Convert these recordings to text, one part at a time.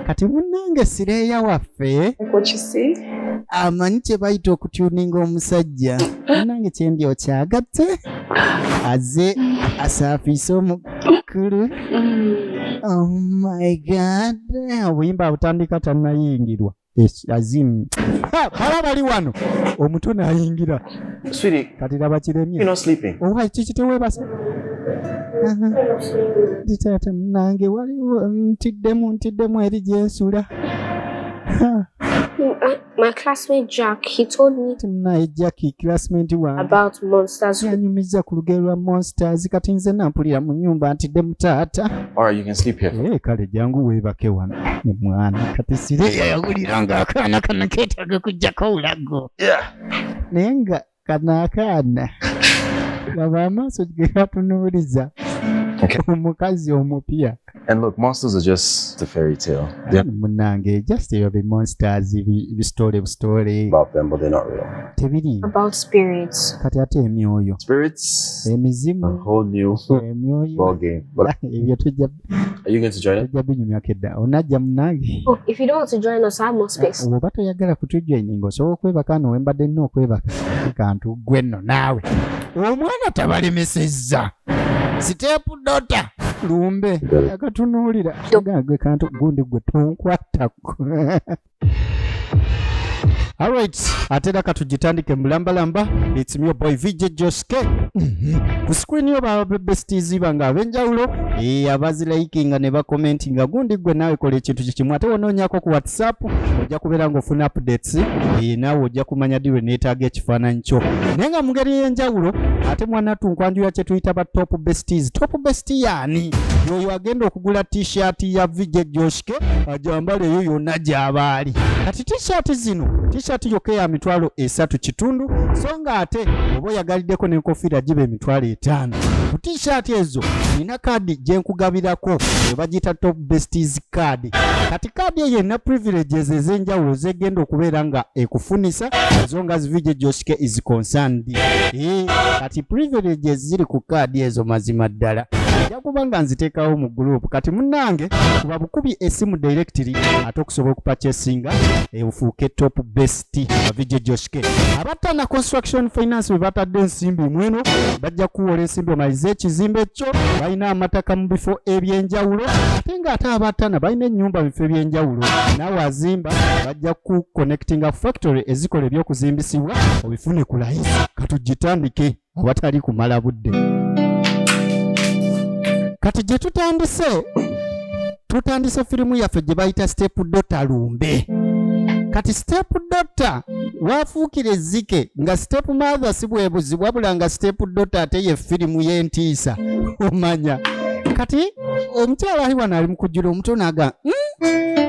Kati munnange sireya waffe. What you see? Amanyi kye bayita okutuninga omusajja. Munnange kyendi okyagatse. Aze asaafiisa omukulu. Oh my God. Obuyimba butandika tannayingirwa. Azim. Bala bali wano. Omuto n'ayingira. Sweetie, kati laba kiremye. You're not sleeping. Owa kiki teweebase. Ditata munange waliwo ntiddemu eri gye nsula. My classmate Jack, he told me Jackie, classmate wange about monsters. Yanyumiza ku lugero lwa monsters kati nze nampulira mu nyumba ntiddemu taata. Alright, you can sleep here. Kale jangu weebake wano ne mwana kati sireya yawulira ng'akaana kana keetaaga kujjako ulago. Naye nga akaana laba amaaso ge gatunuuliza omukazi omupya. And look, monsters are just a fairy tale. Munange, just a monsters, story about them, but they're not real. Tebiri. About spirits. Kati ate emyoyo. Spirits. Emizimu. A whole new ball game. But are you going to join us? Onajja munange. Oh, if you don't want to join us, I have more space. Oba toyagala kutujoininga osobola okwebaka no wembadde nnyo okwebaka. Kantu gwe nno naawe. Omwana tabalemesezza. Step daughter. Lumbe akatunuulira gwe kantu gundi gwe tonkwata. Alright, atera katugitandike mulambalamba. It's me your boy VJ JoshK. Ku screen yo ba besties banga abenjawulo abazilikinga ne ba commentinga gundi gwe nawe kola ekintu kikimu ate wonoonyako ku WhatsApp ojja kubeera ng'ofuna updates nawe ojja kumanya diwe neetaaga ekifaananyi kyo naye nga mu ngeri y'enjawulo ate mwana tunkwanjula kye tuyita ba top besties. Top bestie yaani yoyo agenda okugula t-shirt ya VJ JoshK ajambala eyo yonna gy'abaali. Kati t-shirt zino t-shirt yokka ya mitwalo 3 kitundu so nga ate oba oyagaliddeko n'enkofiira giba emitwalo 5. Ku t-shirt ezo nina kaadi gye nkugabirako bagiyita top besties card. Kati kaadi eyo erina privileges ez'enjawulo zegenda okubeera nga ekufunisa ezo nga VJ JoshK is concerned. Kati privileges ziri ku kaadi ezo mazima ddala. Ojja kuba nga nziteekawo mu group. Kati munnange kuba bukubi essimu directly ate okusobola okupurchasinga ofuuke top bestie wa VJ JoshK. Abattana construction finance bwe batadde ensimbi mweno bajja kuwola ensimbi omalize ekizimbe ekyo. Balina amataka mu bifo ebyenjawulo ate nga ate abattana balina ennyumba mu bifo ebyenjawulo. Naawe azimba bajja ku connectinga factory ezikola ebyokuzimbisibwa obifune ku layisi. Katugitandike awatali kumala budde. Kati gye tutandise firimu yaffe gye bayita Step Daughter Lumbe. Kati Step Daughter wafuukira ezzike nga Step Mother si bwebuzi wabula nga Step Daughter ate ye firimu y'entiisa omanya. Kati omukyala ali wano ali mu kujjula omutono aga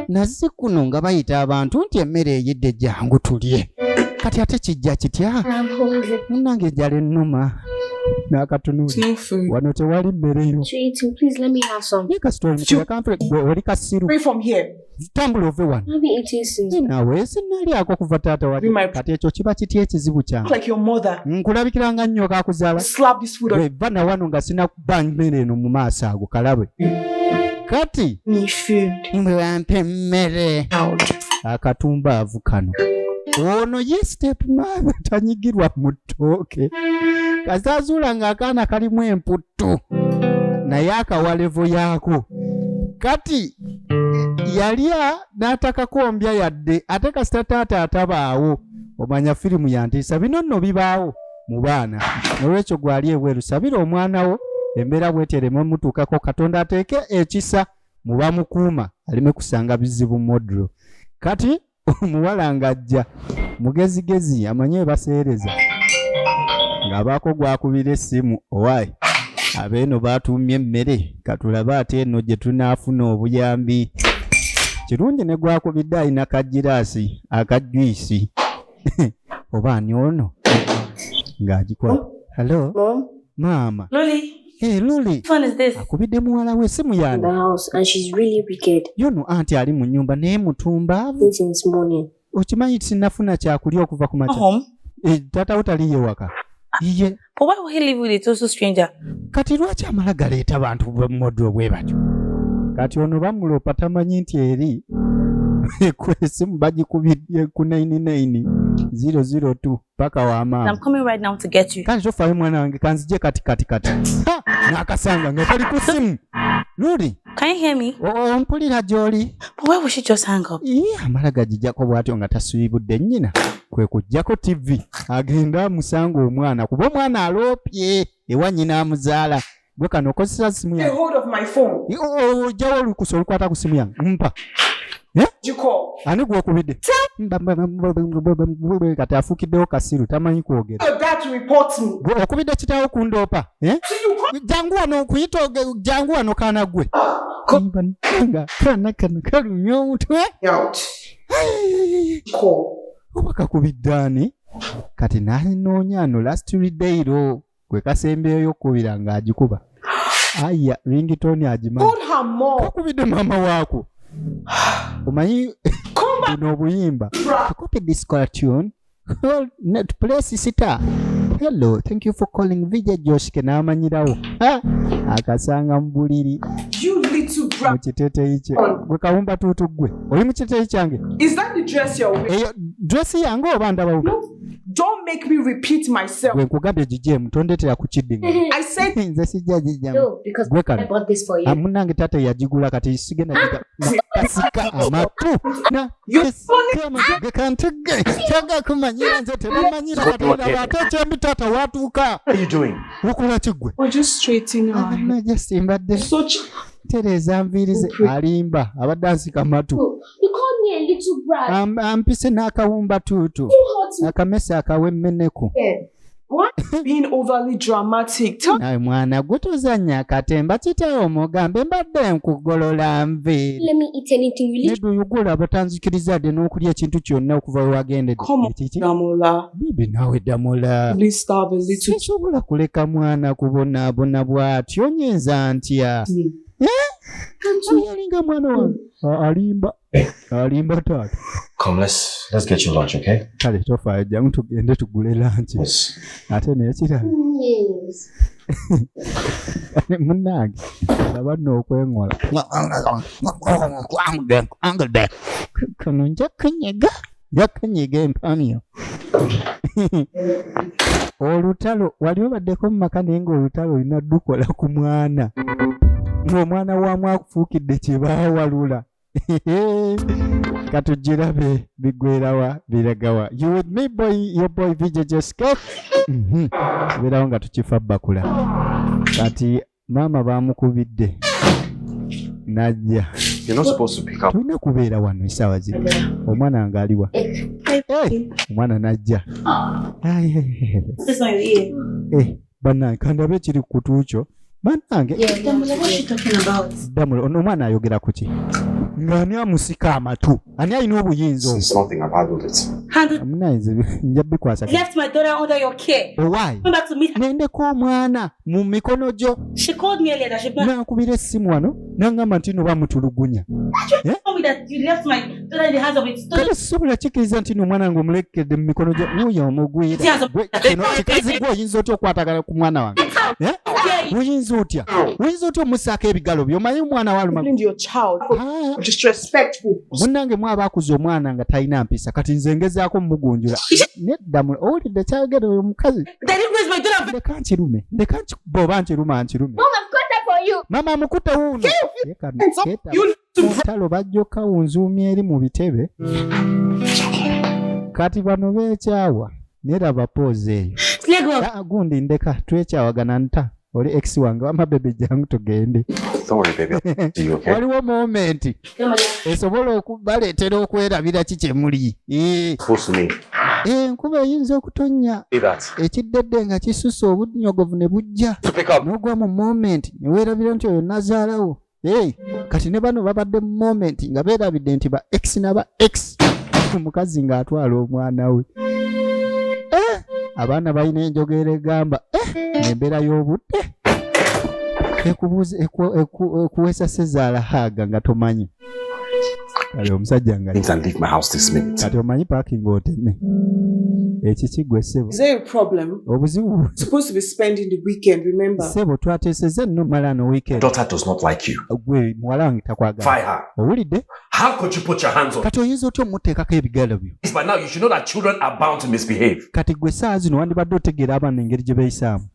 nazzi kuno nga bayita abantu nti emmere eyidde jangu tulye. Kati ate kijja kitya munnange ejjala ennuma n'akatunuli wano tewali mmere yo. Please let me have some. Oli kasiru tambula ove wano nawe sinnalyako kuva taata wali kati ekyo kiba kitya ekizibu kyange nkulabikira nga nnyo kakuzaala eva na wano nga sinakuba mmere eno mu maaso ago kalabe kati mwe wampe mmere akatumbaavu kano ono ye Step Mother tanyigirwa mu ttooke kazazuula ng'akaana kalimu emputtu naye akawalevo yaako kati yalya n'atakakombya yadde ate kasita taata atabaawo omanya firimu yantiisa bino nno bibaawo mu baana nolwekyo gwali ebweru sabira omwana wo embeera bweteremu mutuukako Katonda ateeke ekisa muba mukuuma aleme kusanga bizibu modro. Kati omuwala ng'ajja mugezigezi amanye baseereza ng'abaako gwakubira essimu owaayi abeeno baatumye emmere katulabe ate eno gye tunaafuna obuyambi kirungi ne gwakubidde alina kagiraasi akajwisi oba ani ono ng'agikola. Hello maama. Hey Luli. Which one is this? Akubidde muwala we simu yange. The house and she's really wicked. Yono anti ali mu nyumba naye mutumbaavu. Since morning. Okimanyi sinafuna kyakulya okuva ku makya. Home? Tata utaliye waka. Iye. But why would he live with a total stranger? Kati lwaki amala galeeta bantu modro bwe batyo. kati ono bamulopa tamanyi nti eri kwesimu bagikubidde ku 99002 paka wa maama. I'm coming right now to get you. Kanji tofayo mwana wange kanzije kati. Nakasanga nga kali ku simu. Luli. Can you hear me? Mpulira gy'oli. But why would she just hang up? Amala gagijjako bw'atyo nga tasubibudde nnyina. Kwe kujjako TV. Agenda amusanga omwana. Kuba omwana aloopye. Ewa nnyina amuzaala. Gwe kano okozesa simu yange. Get hold of my phone. Ojjawo olukusa olukwata ku simu yange. Mpa. You call. Ani gw'okubidde? Kati afukiddewo kasiru tamanyi kwogera. That report me. Okubidde kitaawo kundoopa. Jangu wano okuyita jangu wano kaana gwe. Kaana kano kalumya omutwe. Out. Call. Oba kakubidde ani? Kati n'anoonya ano last day gwe kasembeeyo okubira ng'agikuba. Aya ringtone agimanyi. Call her mom. Kakubidde maama waako. Umanyi buno obuyimba. Copy this cartoon. Net place sita. Hello, thank you for calling VJ JoshK n'amanyirawo. Akasanga mu buliri. You little brat. Mukiteteyi kye. Gwe kawumba tuutu gwe. Oli mu kiteteyi kyange. Is that the dress you're wearing? Eyo dress yange oba ndabawo. Don't make me repeat myself. Gwe nkugambye gijjemu tondetera ku kiddinga. I said Nze sijja gijjamu. No, because Gwe I kano. bought this for you. Munange tate yagigula kati sigenda kasika amatu. Na kantege. Chaga kumanyira nze tebamanyira katera batechembi tata watuuka. What are you doing? Ukola kigwe. we're just straightening her hair. Na just imbadde. Such Tereza nvirize alimba abadde ansika matu. You called me a little brat. Ampise n'akawumba tuutu. You hurt me. Akamese akawemmeneko. what? Being overly dramatic. Tell Naye mwana gwe tozannya akatemba kitaawo omugambe mbadde nkugolola nvi. Let me eat anything you leave. Neduyugula batanzikiriza dde n'okulya ekintu kyonna okuva we wagendedde. come on, Damola. Bibi nawe Damola. Please stop a little. Sisobola kuleka mwana kubonaabona bw'atyo nyenza ntya. Yalinga mwana wange. Alimba taata. Come, let's get you lunch, okay? Kale tofaayo jangu tugende tugule lanchi. Yes. Ate n'ekirala. Yes. Munnange laba nno okwengola. Kano njakanyiga empamyo. Olutalo wali obaddeko mu maka naye ng'olutalo olina dukola ku mwana. Ng'omwana waamu akufuukidde kye baawalula. Katujirabe bigwerawa biragawa. You with me boy, your boy VJ JoshK. Birawo nga tukifa bakula. Kati mama bamukubidde. Najja. You're not supposed to pick up. Tulina kubeera wano essaawa zino. Omwana ng'aliwa. Omwana najja. This one here. Bannange kandabe ekiri ku kutu kyo. Bannange. Damola, what's she talking about? Damola ono omwana ayogera ku ki? Ng'ani amusika amatu. Ani alina obuyinza obwo? It's nothing. I've handled it. Handle. Munanze nja bikwasa. Left my daughter under your care. Why? Come back to meet her. Nendeko omwana mu mikono gyo. She called me earlier that she Nankubira essimu wano n'angamba nti no bamutulugunya. told me that you left my daughter in the hands of it. Kale sisobola kikiriza nti n'omwana ng'omulekedde mu mikono gyo. Wuuyo omugwira. Kino kikazi gwe oyinza otya okwatagana ku mwana wange? Oyinza otya? Oyinza otya omussaako ebigalo byo? Omanyi omwana waluma. your child. Disrespectful. Munnange mwaba akuza omwana nga talina mpisa kati nze ngezaako mmugunjula. Nedda owulidde kyayogera oyo omukazi. They didn't raise my daughter. Ndeka nkirume. Ndeka nkikuba oba nkiruma nkirume. Mom, I've got that for you. Mama amukute wuuno. Talo bajjoka wunzuumya eri mu bitebe. Kati bano beekyawa. Neraba poozi eyo. Lego. Gundi ndeka twekyawagana nta. Oli ex wange wama bebe jangu tugende. Don't worry, baby. I'll see you, okay? Waliwo moment. Esobola okubaleetera okwerabira kike muli. Close to me. Enkuba eyinza okutonnya. See that? Ekiddedde nga kisusse obunnyogovu ne bujja. To pick up. N'ogwa mu moment ne weerabira nti oyo nazaalawo. Kati ne bano babadde mu moment nga beerabidde nti ba ex n'aba ex. Omukazi ng'atwala omwana we. Abaana balina enjogera egamba n'embeera y'obudde ekuweesa sezaala haaga nga tomanyi. Kale omusajja nga Things and leave my house this minute. kati omanyi parking oteme. Ekikigwe ssebo. Is there a problem? Obuzibu. Supposed to be spending the weekend, remember? Ssebo twateesezza nno mala no weekend. Daughter does not like you. Gwe muwala wange takwagala. Fire her. Owulidde? How could you put your hands on? Kati oyinza otya omutteekako ebigalo byo? By now you should know that children are bound to misbehave. Kati gwe saa zino wandibadde otegeera abaana engeri gye beeyisaamu.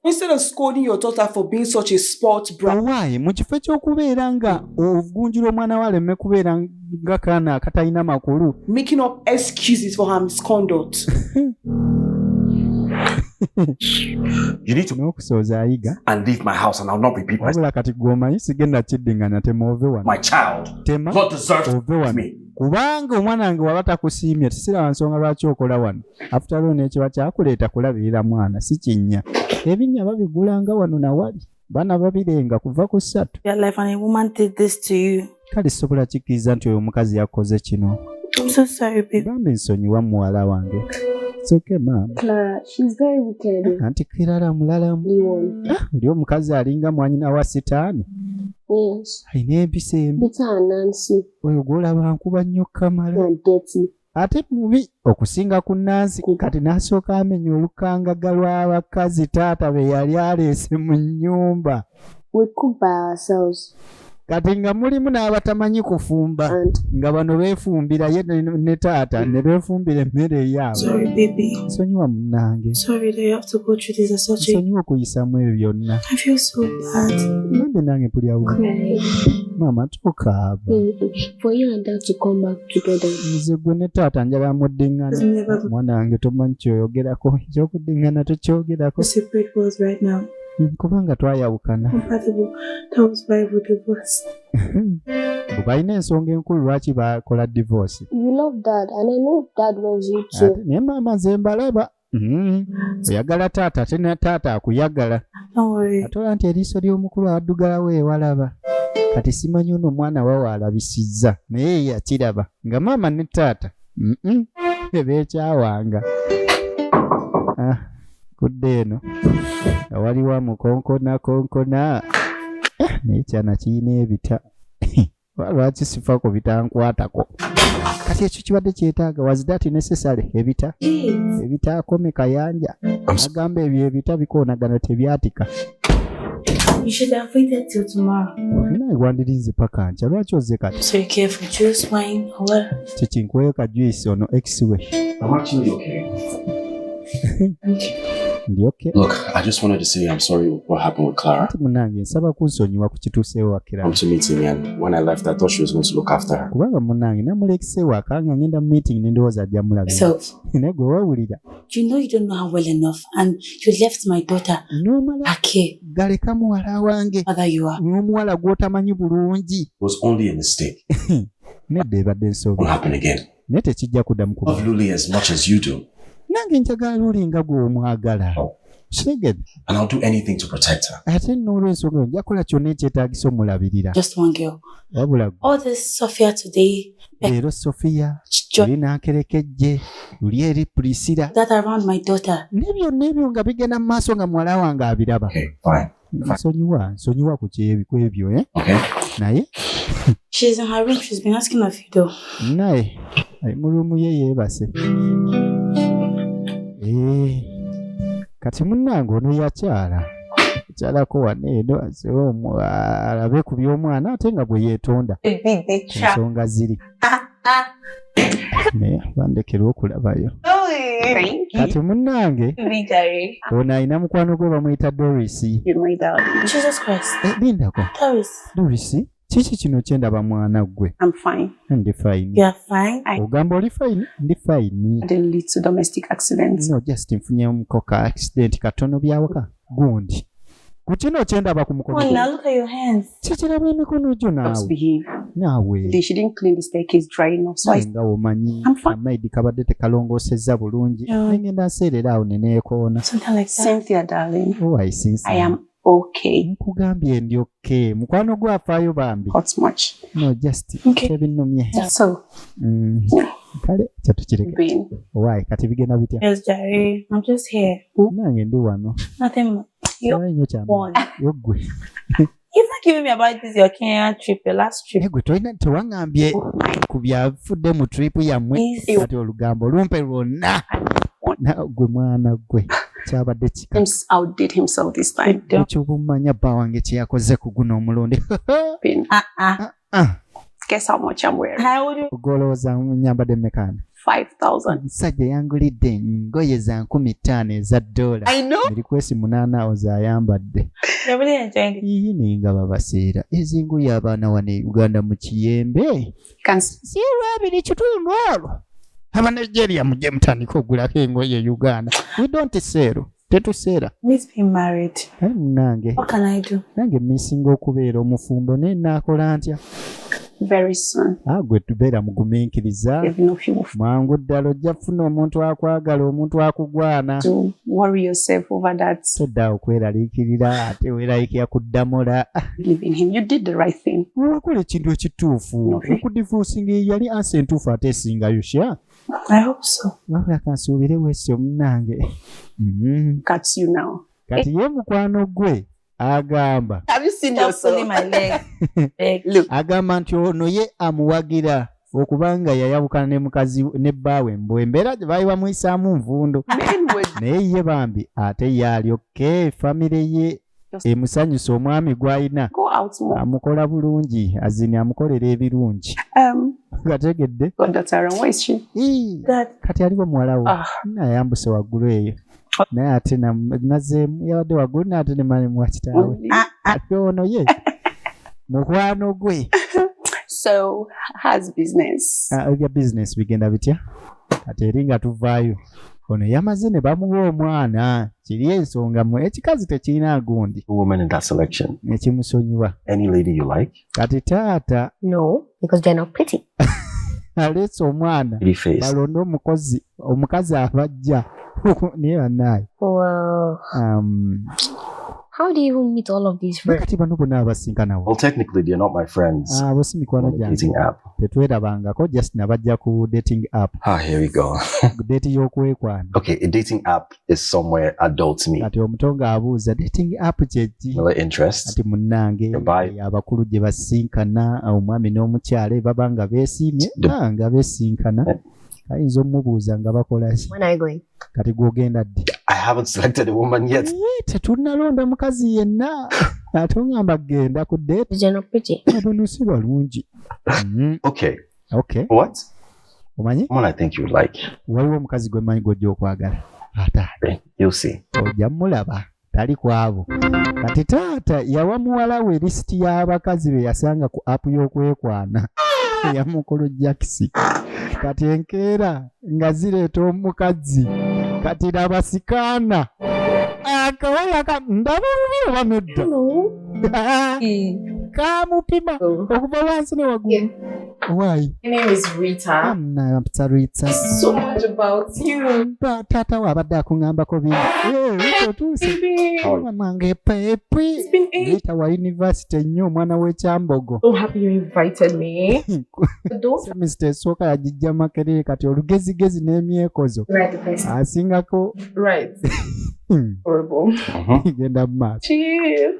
Instead of scolding your daughter for being such a sport brat. Why? Mu kifo ky'okubeera nga ogunjira omwana waleme kubeera nga kaana akatalina makulu. Making up excuses for her misconduct. You need to n'okusooza ayiga. And leave my house and I'll not repeat myself. Wabula kati gw'omanyi sigenda kiddingana tema ove wano. My child Tema not deserves ove wano. me. Kubanga omwana wange waba takusiimye tesiraba nsonga lwaki okola wano. After all n'ekiba kyakuleeta kulabirira mwana si kinnya. Ebinnya babigulanga wano nawali. Baana babirenga kuva ku 3. Your life and a woman did this to you. Kale sobola kikkiriza nti oyo omukazi yakoze kino. I'm so sorry, babe. Bambi nsonyiwa muwala wange. It's okay, ma'am. Clara, she's very wicked. Anti Kirara mulalamu. Oli omukazi alinga mwanyina wa sitaani. Yes. Ayina empisa embi. Bitter and Nancy. Oyo gw'olaba nkuba nnyo Kamala. And dirty. Ate mubi okusinga ku Nancy kati n'asooka amenya olukangaga lw'abakazi taata be yali aleese mu nnyumba. We cook by ourselves. Kati nga mulimu n'abatamanyi kufumba nga bano beefumbira ye ne taata ne beefumbira emmere eyaabwe. Sorry, baby. Nsonyiwa munnange. Sorry that you have to go through this as such a... Nsonyiwa okuyisamu ebyo byonna. I feel so bad. Nambe nange mpulya bubi. Mama tokaaba. For you and Dad to come back together. Nze gwe ne taata njagala muddingana. Mwana wange tomanyi kyoyogerako. Eky'okuddingana tokyogerako. Separate was right now. Kubanga twayawukana. Compatible. That was why we divorced. Balina ensonga enkulu lwaki bakola divorce. You love Dad and I know Dad loves you too. Naye maama nze mbalaba. Oyagala taata ate ne taata akuyagala. Don't worry. Atola nti eriiso ly'omukulu addugalawo ewalaba. Kati simanyi ono omwana wawe alabisizza naye yakiraba nga maama ne taata beekyawanga. Kudde eno nga waliwo amukonkona n'ekyana kiyina ebita lwaki sifa ku bitankwatako. Kati ekyo kibadde kyetaaga was that necessary? Ebita akome kayanja agamba ebyo ebita bikoonagana tebyatika. You should have waited till tomorrow. Naye wandirinze paka nkya lwaki ozze kati? So you care for juice, wine, or what? Kikinkuweyo ka juice ono ex-we. I'm actually okay. Ndi okay. Look, I just wanted to say I'm sorry what happened with Clara. Ati munange nsaba kunsonyiwa ku kituuseewo akira. I'm to meeting and when I left I thought she was going to look after her. Kubanga munange namulekiseewo akanga ngenda mu meeting n'endowooza ajja mulabira. So, naye gwe wawulira. you know you don't know her well enough and you left my daughter. N'omala Okay. galeka muwala wange. Mother you are. N'omuwala gw'otamanyi bulungi. It was only a mistake. Nedda ebadde nsobi. Won't happen again. Naye tekijja kuddamu kuba. Love Luli as much as you do. Nange njagala Luli nga gw'omwagala. Kitegedde. And I'll do anything to protect her. Ate n'olw'ensonga nja kukola kyonna ekyetaagisa omulabirira. Just one girl. Wabula All this Sophia today. leero Sophia oli n'akerekejje luli eri Priscilla. That around my daughter. N'ebyo nga bigenda mu maaso nga muwala wange abiraba. Okay, fine. Nsonyiwa ku kwebyo Okay. naye She's in her room. She's been asking of you though. naye ali mu luumu ye yeebase. Kati munnange ono yakyala akyalako wano eno alabe ku by'omwana ate nga bwe yeetonda ku nsonga ziri naye bandekerwa okulabayo. Kati munnange ono alina mukwano gwe bamuyita Doris. Jesus Christ. Lindako Doris. Kiki kino kyendaba mwana gwe? I'm fine. Ndi fine. You are fine. Ogamba oli fine? Ndi fine. I didn't lead to domestic accidents. No, just nfunye mukoka accident katono byawaka gundi. Kukino kyendaba ku mukono. Oh, now look at your hands. Kikiraba emikono gyo Just naawe. behave. Naawe. She didn't clean the staircase dry enough, so I Nga omanyi I'm fine. amaidi kabadde tekalongoosezza bulungi. Ngenda nseerera awo neneekoona. Something like that. Cynthia, darling. Oh, I see. I am okay. Nkugambye ndi okay. Mukwano gwafaayo bambi. Not much. No, just Okay. ebinnumye. So, Kale kyatukireke. Ben, Why? Kati bigenda bitya? Yes, Jerry. I'm just here. Nange ndi wano. Nothing more. Sawa nnyo kyama. One. Yoggwe. You've not given me about this your Kenya trip, your last trip. Egwe tolina tewaŋŋambye ku byafudde mu trip yammwe Please. ati olugambo lumpe lwonna gwe mwana gwe kyabadde kika outdid himself this time. ekyobumanya bba wange kyeyakoze ku guno omulundi Guess how much I'm wearing? How would you? ogolowooza nyambadde mmekana 5,000. omusajja yangulidde engoye za 15,000 eza $. I know. erikwesi 8 zayambadde You're really enjoying it. iyi ninga babaseera ezinguya abaana wano e Uganda mu kiyembe si lwabiri kitundu olwo Abanigeria mujje mutandika ogulako engoye e Uganda. We don't sell. Tetuseera. Miss being married. Nange. What can I do? Nange mmisinga okubeera omufumbo naye naakola ntya? Very soon. Gwe tubeera mugumiikiriza. Mwangu ddala ojja kufuna omuntu akwagala, omuntu akugwana. To worry yourself over that. Todda okweraliikirira ate weeraliikira kuddamola. Believe in him. You did the right thing. Wakola ekintu ekituufu. Okudivuusinga yali ansi entuufu ate esingayo sha. I hope so. Wabula kansuubire weesyo munnange. Cuts you now. Kati ye mukwano gwe agamba. Have you seen Stop yourself? pulling my leg. Look. Agamba nti ono ye amuwagira okubanga yayawukana ne mukazi ne bbaawe mbu embeera gye baali bamuyisaamu nvundo. Naye ye bambi ate yaalyokke famire ye emusanyusa omwami gw'alina amukola bulungi azini amukolera ebirungi. Gategedde? Kati aliwo muwalawo nayambuse waggulu eyo naye ate nazeemu yabadde waggulu n'ate ne malimu wakitaawe ate ono ye mukwano gwe. So has business. Ebya business bigenda bitya? Kati eri nga tuvaayo ono yamaze ne bamuwa omwana kiri ensonga ekikazi tekirina gundi. Woman in that selection. Ekimusonyiwa. Any lady you like? Kati taata. No, because they're not pretty. Aleese omwana balonde omukazi abajja niye bannaaye. Well, how do you even meet all of these friends? Kati bano bonna abasinkanawo. Well, technically they're not my friends. Abo si mikwano gyange. Dating app. Tetwerabangako just nabajja ku dating app. Here we go. Date y'okwekwana. Okay, a dating app is somewhere adults meet. Kati omutonga abuuza dating app kyeki? Similar interests. Kati munnange abakulu gye basinkana omwami n'omukyala baba nga beesiimye nga beesinkana. Ayinza omubuuza nga bakola ki? When are you going? Kati gwogenda ddi? I haven't selected a woman yet. Tetunnalonda mukazi yenna. Ate ongamba genda ku date. They're not pretty. Abono si balungi. Okay. What? Omanyi? One I think you like. Waliwo omukazi gwe mmanyi gw'ojja okwagala. Ate. You'll see. Ojja mulaba. Tali kwabo. Kati taata yawa muwala we lisiti y'abakazi be yasanga ku app y'okwekwana. Yamukulu Jockeys. Kati enkeera nga zireeta omukazi. Kati nabasikaana. Akawala ndaba bubi oba nedda. Kamupima okuva wansi ne waggulu. Why? My name is Rita. Rita. So much about you. Tata wabadde akuŋŋambako bingi. Rita otuuse. Mange pepi. It's been 8. Rita wa university nnyo omwana w'ekyambogo. So happy you invited me. Semester esooka yagijja Makerere kati olugezigezi n'emyekozo. Right, the best. Asingako. Right. Horrible. Genda mu maaso. Cheers.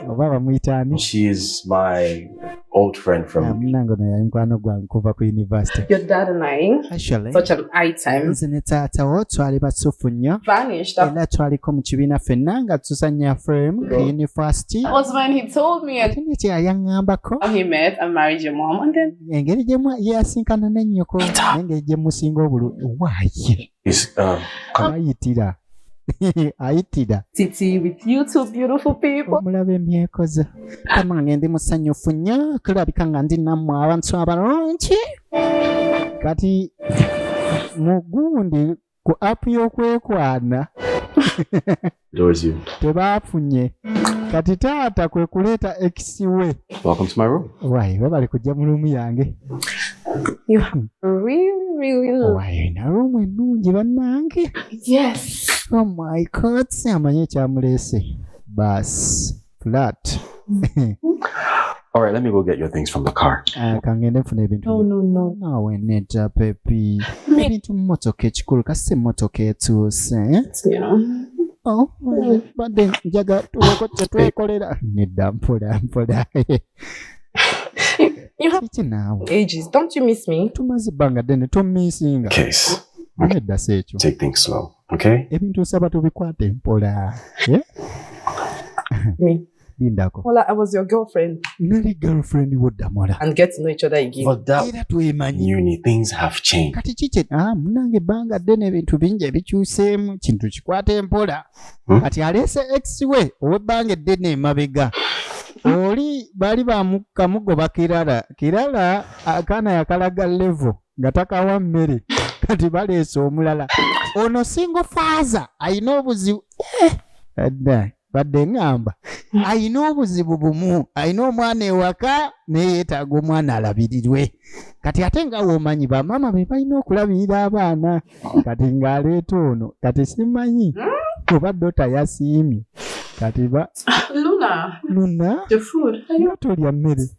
Oba bamuyita ani? She is my old friend from Munange ono yali mukwano gwange kuva ku university. Your dad and I, Actually, such an item, nze ne taata wo twali basufu nnyo. vanished. Era twaliko mu kibiina ffenna nga tusanya frame ku university. That was when he told me and Ate ne kyeyayaŋŋambako. how he met and married your mom, and then Engeri gye yasinkana ne nnyoko n'engeri gye musinga obulungi. Waaye. Ayitira. Ayitira. Titi with you two beautiful people. Omulaba emyekozo. Kamange ndi musanyufu nnyo kulabika nga ndi nammwe abantu abalungi. Kati mugundi ku app y'okwekwana tebaafunye. Kati taata kwe kuleeta ekisiwe. Welcome to my room. Waaye babali kujja mu luumu yange. You really love. Waaye na luumu ennungi bannange. Yes. Oh my God, amanyi ekyamuleese. Bas, flat. All right, let me go get your things from the car. Kangende nfuna ebintu. No. Naawe nedda pepi. Ebintu mu mmotoka ekikulu kasi emmotoka etuuse. Badde njaga tuweko kye twekolera. Nedda mpola. You have ages. Don't you miss me? Tumaze banga dene tomisinga. Case. Nedda secho. Take things slow, okay? Ebintu nsaba tubikwate mpola. Yeah? Me. Lindako. Hola, I was your girlfriend. Nali girlfriend wodda mola. And get to know each other again. But that Era twemanyi. uni things have changed. Kati chiche munange banga dene ebintu bingi ebikyuseemu kintu kikwate mpola. Kati alese ex we ow'ebbanga eddene emabega. Oli bali bamugoba kirala akaana yakalaga level nga takawa mmere kati baleese omulala ono single father ayina obuzibu badde ngamba ayina obuzibu bumu ayina omwana ewaka naye yeetaaga omwana alabirirwe kati ate nga womanyi bamama be balina okulabirira abaana kati ng'aleeta ono kati simanyi oba dota yasiimye kati ba Luna the food tolya mmere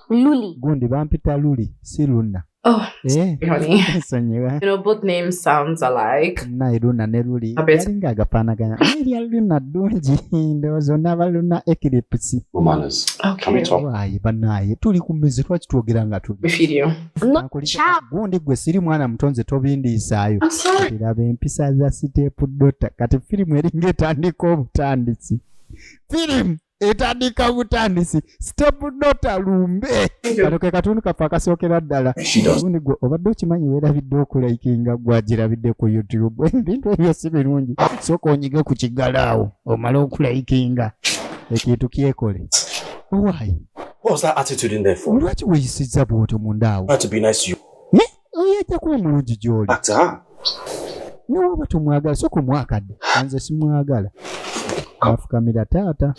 Luli. gundi bampita Luli si Luna. Oh, honey. Sonyiwa. Both names sounds alike. Naye Luna ne Luli yalinga agafaanaganya erya Luna ddungi ndowooza onaaba Luna Eclipse. Manners. Can we talk? Waayi bannaaye tuli ku mmezi lwaki twogera nga tuli We feed you. gundi gwe siri mwana mutonze tobindiisaayo I'm sorry. iraba empisa za siteepu dota kati firimu eringa etandika obutandisi firimu etandika butandisi step dota lumbe kano ke katundu kaffe akasookera ddala gundi gwe obadde okimanyi weerabidde okulaikinga gwagirabidde ku YouTube ebintu ebyo si birungi sooka onyige ku kigalaawo omale okulaikinga ekintu kyekole owaayi What was that attitude in there for? lwaki weeyisizza bw'otyo mundaawo Try to be nice to you. oyo ajja kuba mulungi gy'oli Back to her. ne waba tomwagala sooka omwakadde nze simwagala afukamira taata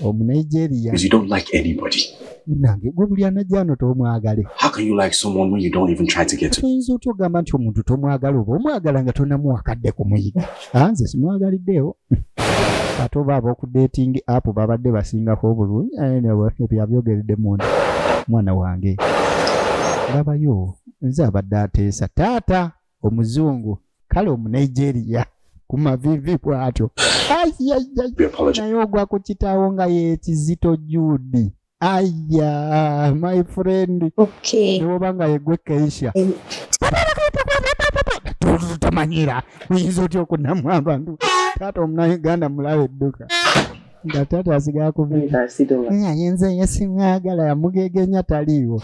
Omunigeria. Because you don't like anybody. Nange gwe buli anajjano tomwagale. How can you like someone when you don't even try to get to? Tuyinza otya ogamba nti omuntu tomwagala oba omwagala nga tonamuwakadde kumuyiga. Nze simwagaliddeewo. Ate oba ab'okudating app babadde basingako obulungi ebyo abyogeredde mwana wange. Labayo nze abadde ateesa taata omuzungu kale Omunigeria ku mavivi bw'atyo. Naye ogwa ku kitaawo nga ye Kizito Judy. Aya, my friend. Okay. Newoba nga yegwe Keisha. Tamanyira. Uyinza otya okunamu abantu. Taata Omunnayuganda mulaba edduka. Nga taata asigaa kubiira. Yenze yesimwagala yamugegenya taliiwo.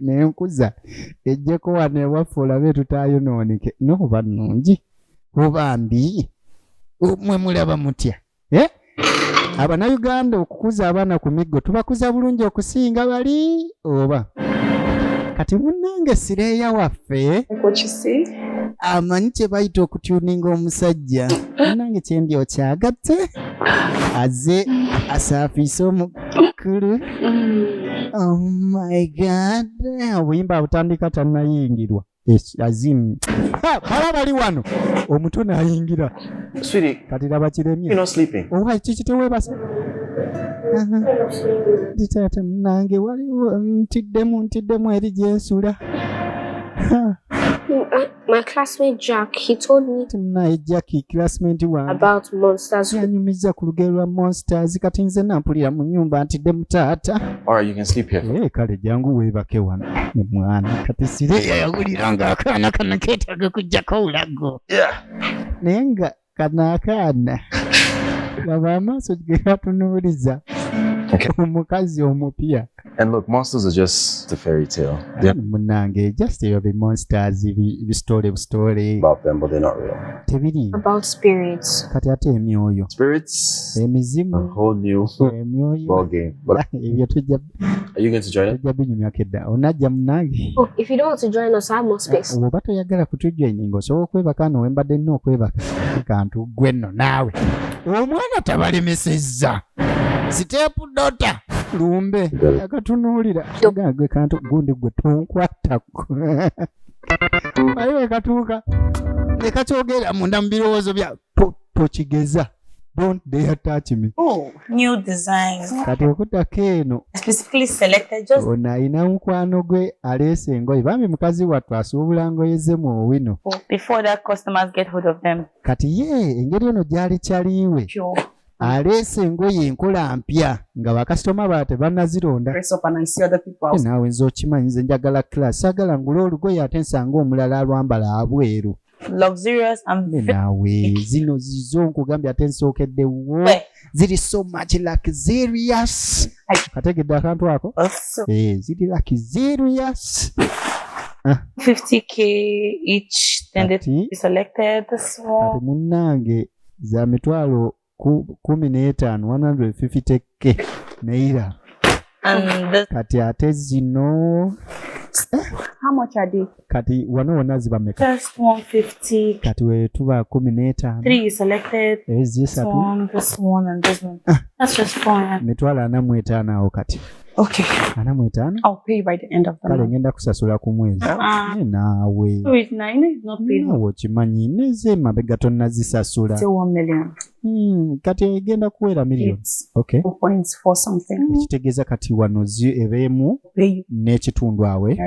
Nenkuza ejjeko wano ewaffe olabe tutayonooneke. Noba nnungi. Oba mbi. Mwe mulaba mutya. Abannayuganda okukuza abaana ku miggo tubakuza bulungi okusinga bali oba kati munnange sireeya waffe amanyi kye bayita okutuninga omusajja munnange kyendi okyagatse aze asaafiise omukulu. Oh my God, obuyimba butandika tannayingirwa azimu bala bali wano omuto n'ayingira. Sweetie, kati laba kiremye. You're not sleeping. Oba kiki teweebase. Taata munnange waliwo ntiddemu eri gyensula. My classmate Jack, he told me Naye Jackie classmate wange about monsters. yanyumiza ku lugero lwa monsters kati nze nampulira mu nnyumba ntiddemu taata. Alright, you can sleep here. Kale jangu weebake wano ne mwana kati sireeya yawulira ng'akaana kano keetaaga kuggyako ulago. Naye nga kano akaana laba amaaso ge gatunuuliza omukazi omupya. And look, monsters are just a fairy tale. Munange, just the monsters, the story About them, but they're not real. Tebiri. About spirits. Kati ate emyoyo. Spirits, Emizimu. a whole new Emyoyo. ball game. But Are you going to join it? binyumya kedda. Onajja munange. Oh, if you don't want to join us, I have more space. Oba toyagala kutujoininga osobola okwebaka no wembadde nno okwebaka. Kantu gwe nno naawe. Omwana tabalemesezza. Siteepu dota. Lumbe akatunuulira gwe kantu gundi gwe tonkwatako ayo katuuka ne kakyogera munda mu birowoozo bya tokigeza. Don't dare touch me. Oh, new design. Kati okutako eno Specifically selected just ono alina mukwano gwe aleese engoye bambi mukazi wattu asuubula ngoye ze mu owino before that customers get hold of them. kati ye engeri eno gyali kyaliwe Sure. aleese engoye enkola mpya nga bakasitoma baba tebannazironda. Dress up and I see other people outside. Naawe nze okimanyi nze njagala class saagala ngula olugoye ate nsanga omulala alwambala abweru. Luxurious and Naawe zino zizo nkugambye ate nsookeddewo ziri so much luxurious. Kategedde akantu ako? Ziri luxurious. 50K each, then they be selected. This one. Kati munnange za mitwalo 15 150K naira. And kati ate zino how much are they? Kati wano wona ziba meka? first 150. Kati we tuba 15. 3 is selected. This one, and this one. That's just fine. Mitwalo 45 awo kati. Okay. 45? I'll pay by the end of the month. Kale ngenda kusasula ku mwezi. Naawe. So it's 9, it's not paid. Naawe okimanyi neze mabega tonnazisasula. Still 1 million. Kati egenda kuwera million. Okay. 4.4 something. Ekitegeeza kati wano ebeemu n'ekitundu awe.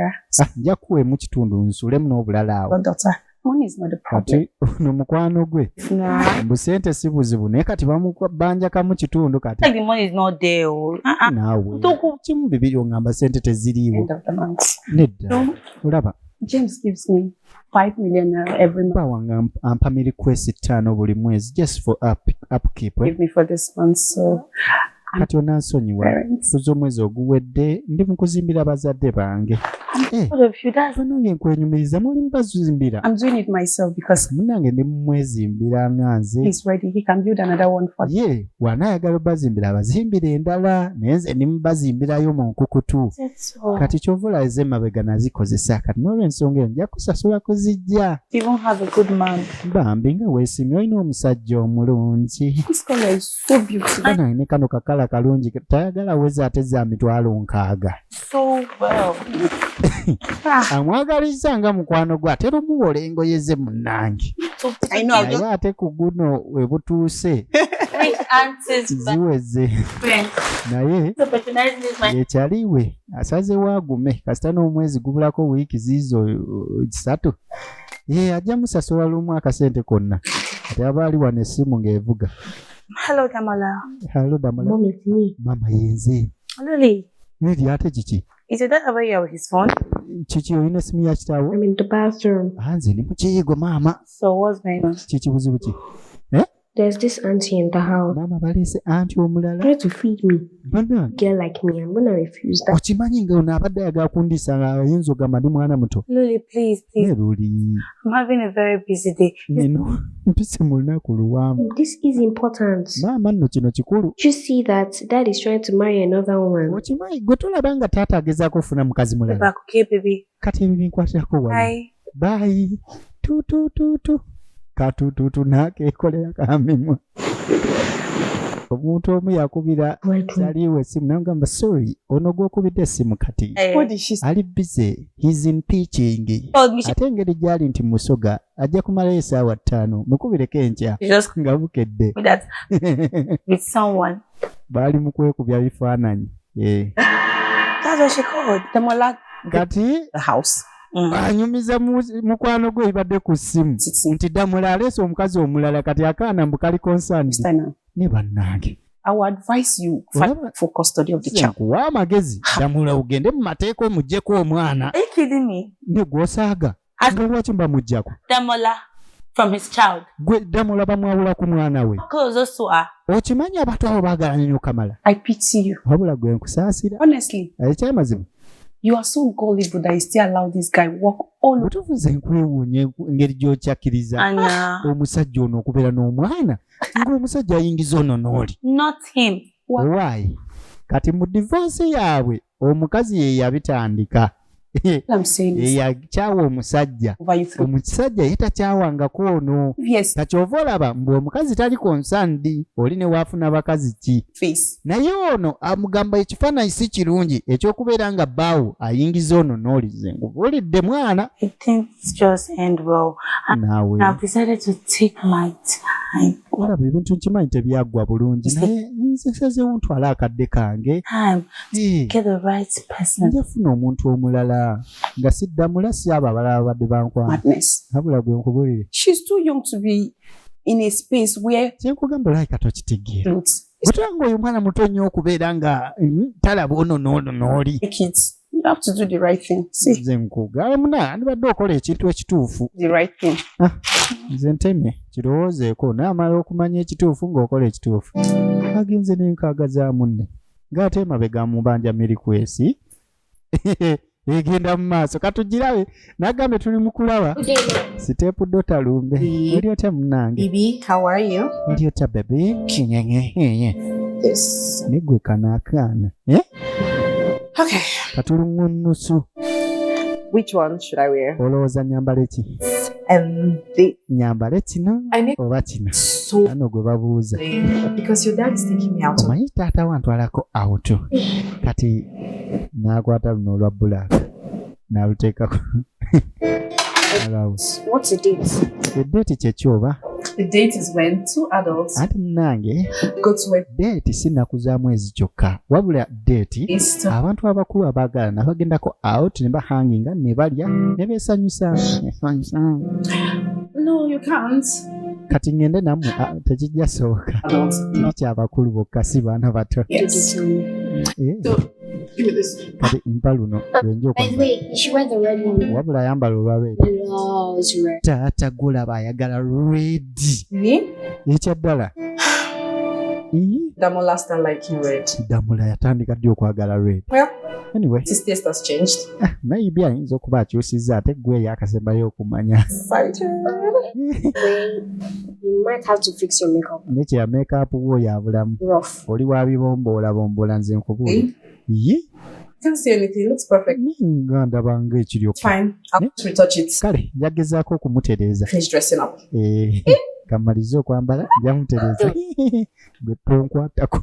Nja kuweemu kitundu nsulemu n'obulala awe. Money is not the problem. Kati no mukwano gwe. Mbu sente si buzibu naye kati bamubanja kamu kitundu kati. Like the money is not there. Naawe. Kimu bibiri ongamba sente teziriiwo. End of the month. Nedda. Olaba. James gives me 5 million every month. Bawanga ampa mi request 5 buli mwezi just for upkeep. Give me for this month, so kati onansonyiwa kuza omwezi oguwedde ndi mukuzimbira bazadde bange. Nange nkwenyumiriza mulimu bazimbira. I'm doing it myself because munange ndi mumwezimbira nganze. He's ready. He can build another one for you. Yeah, wanayagala bazimbira abazimbira endala naye nze ndi mubazimbirayo mu nkukutu. Kati kyovula eze mabega nazikozesa kati n'olw'ensonga eyo nja kusasula kuzijja. You won't have a good man. Bambi nga weesimye olina omusajja omulungi. This color is so beautiful. Bana ne kano kakala kalungi tayagala weza ate za mitwalo 6. So well. Amwagaliza nga mukwano gwe ate lumuwola engoye ze munnange. I know. Naye ate ku guno we butuuse ziweze naye ekyaliwe asazewo agume kasita n'omwezi gubulako wiiki ziizo 3 ajja musasula lumu akasente konna ate aba ali wano essimu ng'evuga. Hello, Damola. Hello, Damola. Mom, it's me. Mama yenze. Lily. Nidi ate kiki? Is your dad away here with his phone? Kiki olina essimu ya kitaawo? I'm in the bathroom. Nze ndi mu kiyigo maama. So what's going on? Kiki buzibu ki? There's this auntie in the house. Mama baleese anti omulala. Try to feed me. Bana. Girl like me, I'm gonna refuse that. Okimanyi nga ono abadde ayagala kundisa nga ayinza ogamba ndi mwana muto. Lily, please. Luli. I'm having a very busy day. Nino mpise mu lunaku luwanvu. This is important. Maama nno kino kikulu. You see that dad is trying to marry another woman. Okimanyi gwe tolaba nga taata agezaako okufuna mukazi mulala. Back, okay, baby. Kati ebyo binkwatirako wala. Bye. Tu. Katututu nakeekolera kamimwa. Omuntu omu yakubira saliwe essimu nagamba sorry ono gwokubidde essimu kati ali busy he's in pitching ate engeri gyali nti musoga ajja kumalayo essaawa 5 mukubireko enkya nga bukedde with someone baali mu kwekubya bifaananyi. That's what she called Damola. Kati the house. Anyumiza mukwano gwe ibadde ku ssimu nti Damola aleese omukazi omulala kati akaana mbu kali concerned ne bannange. I would advise you for custody of the child. Kuwa amagezi Damola ugende mu mateeka omuggyeko omwana. Are you kidding me? Ne gw'osaaga nga lwaki mba muggyako Damola from his child. Gwe Damola bamwawula ku mwana we. Okimanyi abato abo baagala nnyo Kamala. I pity you. Wabula gwe nkusaasira. Honestly. Ekyamazima. You are so gullible that you still allow this guy walk all over. Butuvuze nkwewuunye engeri gy'okyakkiriza omusajja ono okubeera n'omwana ng'omusajja ayingiza ono n'oli. Not him. Why? Kati mu divorce yaabwe omukazi ye yabitandika. I'm saying this. Yakyawa omusajja. Omusajja ye takyawangako ono. Yes. Kakyova olaba mbu omukazi tali concerned oli ne waafuna bakazi ki. Naye ono amugamba ekifaananyi si kirungi ekyokubeera nga bbaawo ayingiza ono n'olize ng'olidde mwana. I think it's just end well. Naawe. I've decided to take my time. Olaba ebintu nkimanyi tebyaggwa bulungi naye nsesezewo ntwala akadde kange. Get the right person. Njafuna omuntu omulala nga si Damola si abo abalala badde bankwana. Habula gwe nkubulire. She's too young to be in a space where kyenkugamba like tokitegera otanga oyo mwana muto nnyo okubeera nga talaba ono n'oli kids. You have to do the right thing. See, nze nkuga muna ndibadde okola ekintu ekituufu the right thing. nze ntemye kirowoozeeko naamala okumanya ekituufu ng'okola ekituufu agenze n'enkaaga munne ng'ate emabega mubanja mirikwesi egenda mu maaso katugirabe nagambe tuli mu kulaba siteepu dota lumbe oli otya munnange Bibi, how are you? oli otya bebe This. negwe kanaakaana Okay. katulungunusu Which one should I wear? olowooza nyambala ki nyambala kino oba kino ano gwe babuuza Because your dad is taking me out. omanyi taata wantwalako auto kati n'akwata luno olwa bulaaka n'aluteekako What's the date? eddeeti kyekyoba The date is when two adults ati munnange go to a deeti si nnaku za mwezi kyokka wabula deeti Easter. abantu abakulu abaagalana bagendako out ne bahanginga ne balya ne beesanyusa No, you can't. kati ngende nammwe tekijja sooka kiki abakulu bokka si baana bato Yes. Give me this. kati mpa luno lwenja By the way, you should wear the red one. wabula ayambala olwa red Loves red. taata gulaba ayagala red Me? ekyaddala Damo last time liking red. damula yatandika ddi okwagala red Well, anyway his taste has changed. maybe ayinza okuba akyusizza ate gwe yakasembayo okumanya You might have to fix your makeup. nekya makeup wo ya bulamu Rough. oli wabibomboola nze nkubuule ye Can't see anything. It looks perfect. nga ndabanga ekiryoka Fine. I'll just retouch it. kale njagezaako okumutereeza Finish dressing up. kamalize okwambala njamutereeza gwe tonkwatako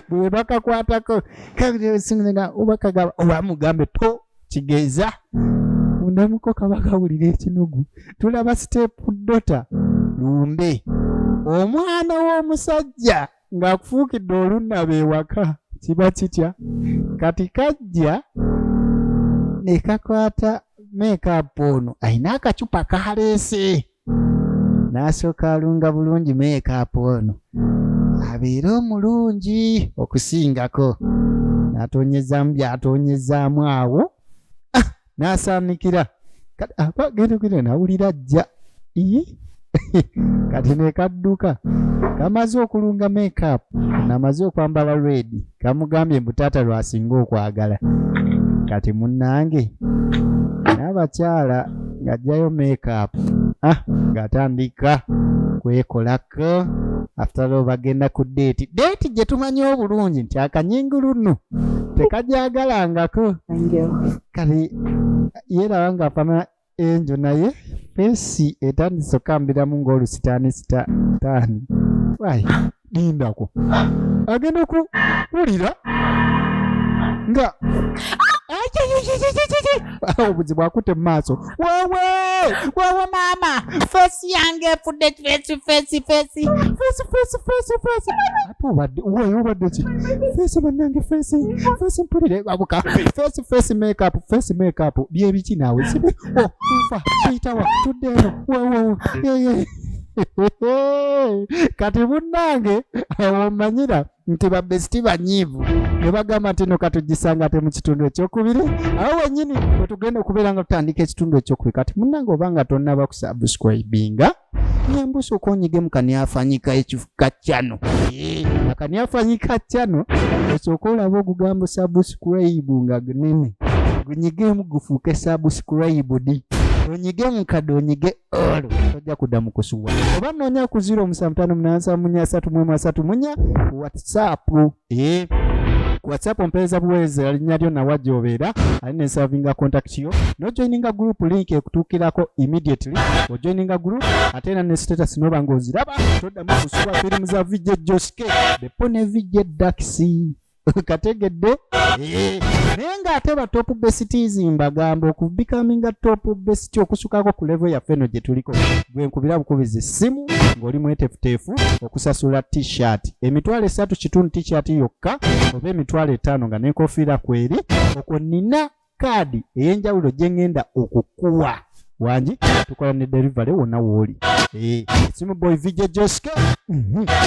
bwe bakakwatako kasinga obakagaba obamugambe to kigeeza mundamuko kaba kawulira ekinugu tulaba siteepu dota lumbe omwana w'omusajja ng'akufuukidde olunnaba ewaka kiba kitya kati kajja ne kakwata meekapu ono ayina akacupa kaleese n'asooka alunga bulungi meekapu ono abeere omulungi okusingako n'atonyezaamu by'atonyezaamu awo n'asaanikira kati genda nawulira ajja kati nekadduka kamaze okulunga meekapu namaze okwambala red kamugambye mbu taata lwasinga okwagala kati munnange n'abakyala ng'ajjayo meekapu ng'atandika kwekolako after all bagenda ku deeti gye tumanyi obulungi nti akanyingulunu tekajagalangako kati yeeraba ng'afaanana enjo naye fesi etandise okambiramu ng'olusitaani wayi lindako agenda okuwulira nga obuzibu akutte mu maaso wewe maama fesi yange efudde fesi ate obadde ki fesi bannange fesi mpulire babuka fesi makeup byebiki naawe sibe nfa tuyitawa tudde eno kati munnange omanyira nti babesiti banyiivu ne bagamba nti no katugisanga ate mu kitundu ekyokubiri awo wennyini wetugenda okubeera nga tutandika ekitundu ekyokubiri kati munnange obanga tonnaba kusubscribinga nyambusa okonyige mu kaniafanyika ekifuka kyano akaniafanyika kyano osooka olaba ogugamba subscribe nga gunene gunyigemu gufuuke subscribed onyige mukadde onyige olo tojja kudda mu kusuwa oba noonya ku 07574333 whatsapp ku whatsapp mpeereza buweereza linnya lyo nawajja obeera ali ne serving contact yo nojoininga group link ekutuukirako immediately ojoininga group ate era ne status noba ng'oziraba toddamu kusuba firimu za vijje JoshK bepo ne vijje daxi kategedde naye ng'ate ba top besties mbagamba okubikaminga top best okusukako ku level yaffe eno gye tuliko gwe nkubira bukubizi essimu ng'oli mwetefuteefu okusasula t-shirt emitwalo 3 kitundu t-shirt yokka oba emitwalo 5 nga n'enkofiira kweri okwo nina kaadi ey'enjawulo gye ŋŋenda okukuwa wanji tukola ne delivery wonna wooli. Simu boy VJ JoshK.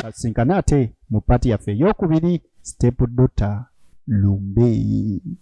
Kasinkana ate mu party yaffe ey'okubiri Step Daughter LUMBE.